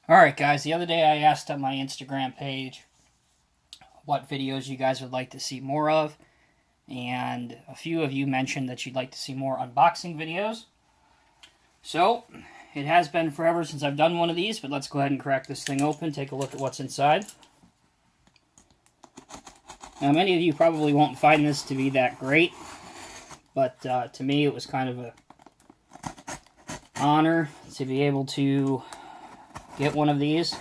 Alright guys, the other day I asked on my Instagram page what videos you guys would like to see more of, and a few of you mentioned that you'd like to see more unboxing videos. So, it has been forever since I've done one of these, but let's go ahead and crack this thing open, take a look at what's inside. Now, many of you probably won't find this to be that great, but to me it was kind of an honor to be able to get one of these.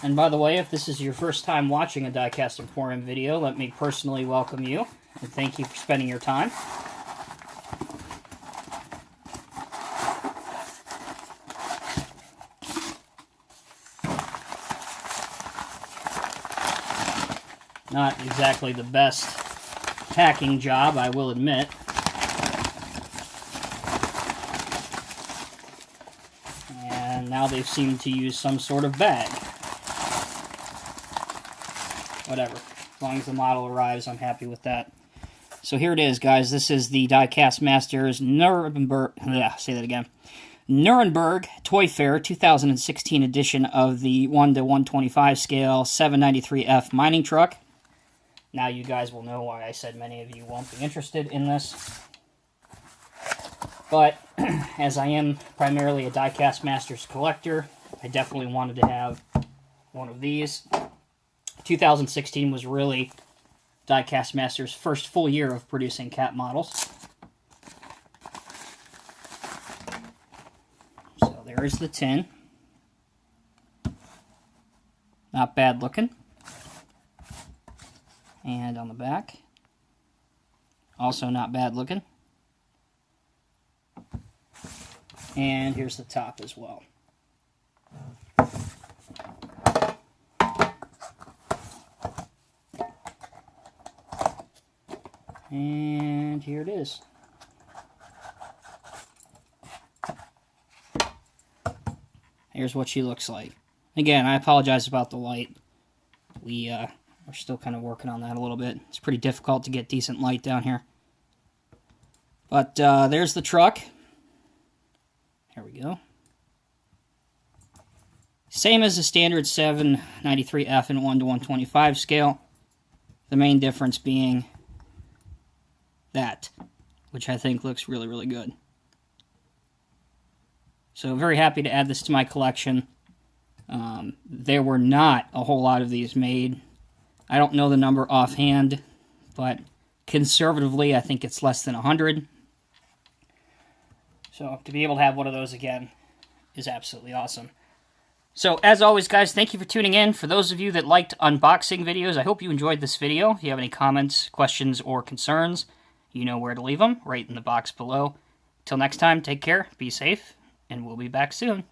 And by the way, if this is your first time watching a Diecast Emporium video, let me personally welcome you and thank you for spending your time. Not exactly the best packing job, I will admit. And now they've seemed to use some sort of bag. Whatever. As long as the model arrives, I'm happy with that. So here it is, guys. This is the Diecast Masters Nuremberg Toy Fair 2016 edition of the 1:125 scale 793F mining truck. Now you guys will know why I said many of you won't be interested in this. But as I am primarily a Diecast Masters collector, I definitely wanted to have one of these. 2016 was really Diecast Masters' first full year of producing cat models. So there is the tin. Not bad looking. And on the back, also not bad looking. And here's the top as well. And here it is. Here's what she looks like. Again, I apologize about the light. We're still kind of working on that a little bit. It's pretty difficult to get decent light down here. But there's the truck. There we go. Same as the standard 793F and 1:125 scale. The main difference being that, which I think looks really, really good. So very happy to add this to my collection. There were not a whole lot of these made. I don't know the number offhand, but conservatively I think it's less than 100. So to be able to have one of those again is absolutely awesome. So as always, guys, thank you for tuning in. For those of you that liked unboxing videos, I hope you enjoyed this video. If you have any comments, questions, or concerns, you know where to leave them, right in the box below. Till next time, take care, be safe, and we'll be back soon.